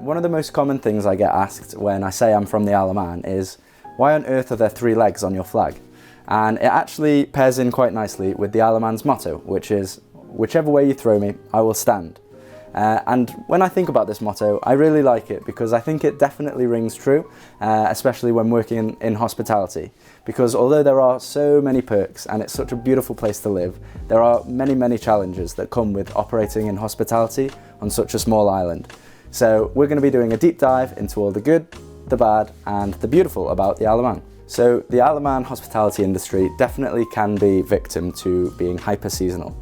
One of the most common things I get asked when I say I'm from the Isle of Man is, why on earth are there 3 legs on your flag? And it actually pairs in quite nicely with the Isle of Man's motto, which is, whichever way you throw me, I will stand. And when I think about this motto, I really like it because I think it definitely rings true, especially when working in hospitality. Because although there are so many perks and it's such a beautiful place to live, there are many, many challenges that come with operating in hospitality on such a small island. So we're going to be doing a deep dive into all the good, the bad, and the beautiful about the Isle of Man. So the Isle of Man hospitality industry definitely can be victim to being hyper-seasonal.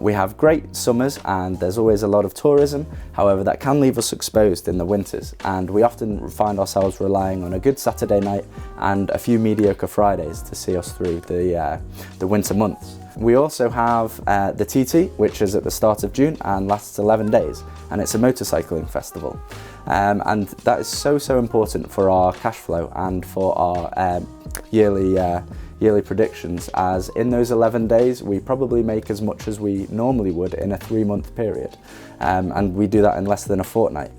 We have great summers and there's always a lot of tourism, however that can leave us exposed in the winters, and we often find ourselves relying on a good Saturday night and a few mediocre Fridays to see us through the winter months. We also have the TT, which is at the start of June and lasts 11 days, and it's a motorcycling festival. And that is so important for our cash flow and for our yearly predictions, as in those 11 days we probably make as much as we normally would in a 3-month period, and we do that in less than a fortnight.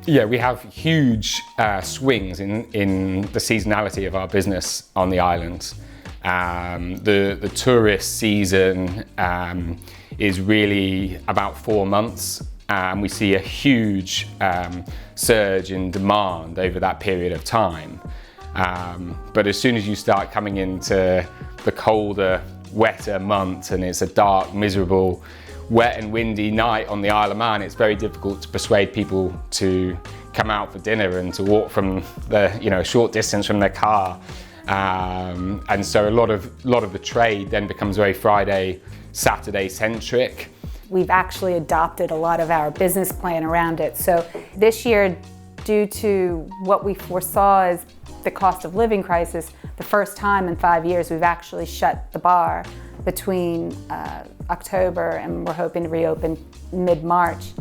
Yeah, we have huge swings in the seasonality of our business on the islands. The tourist season is really about 4 months, and we see a huge surge in demand over that period of time. But as soon as you start coming into the colder, wetter months and it's a dark, miserable, wet and windy night on the Isle of Man, it's very difficult to persuade people to come out for dinner and to walk from a short distance from their car. And so a lot of the trade then becomes very Friday, Saturday centric. We've actually adopted a lot of our business plan around it. So this year, due to what we foresaw as the cost of living crisis, the first time in 5 years we've actually shut the bar between October, and we're hoping to reopen mid-March.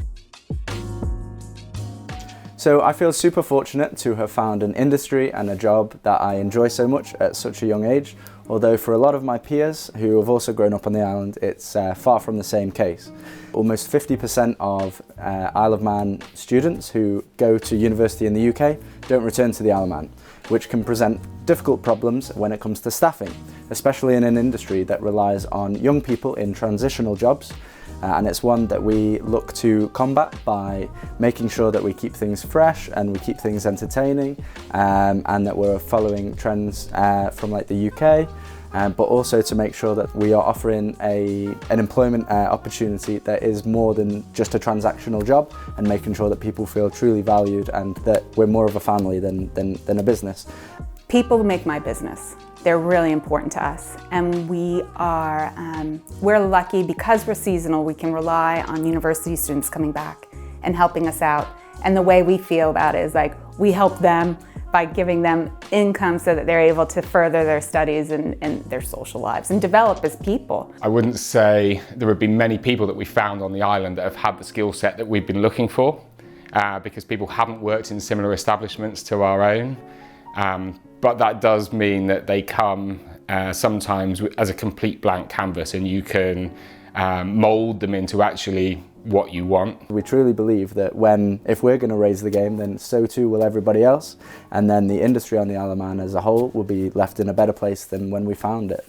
So I feel super fortunate to have found an industry and a job that I enjoy so much at such a young age, although for a lot of my peers who have also grown up on the island, it's far from the same case. Almost 50% of Isle of Man students who go to university in the UK don't return to the Isle of Man, which can present difficult problems when it comes to staffing, especially in an industry that relies on young people in transitional jobs. And it's one that we look to combat by making sure that we keep things fresh and we keep things entertaining, and that we're following trends from like the UK, but also to make sure that we are offering an employment opportunity that is more than just a transactional job, and making sure that people feel truly valued and that we're more of a family than a business. People make my business. They're really important to us, and we're lucky because we're seasonal. We can rely on university students coming back and helping us out. And the way we feel about it is like we help them by giving them income so that they're able to further their studies and their social lives and develop as people. I wouldn't say there have been many people that we found on the island that have had the skill set that we've been looking for, because people haven't worked in similar establishments to our own. But that does mean that they come sometimes as a complete blank canvas, and you can mould them into actually what you want. We truly believe that if we're going to raise the game, then so too will everybody else, and then the industry on the Isle of Man as a whole will be left in a better place than when we found it.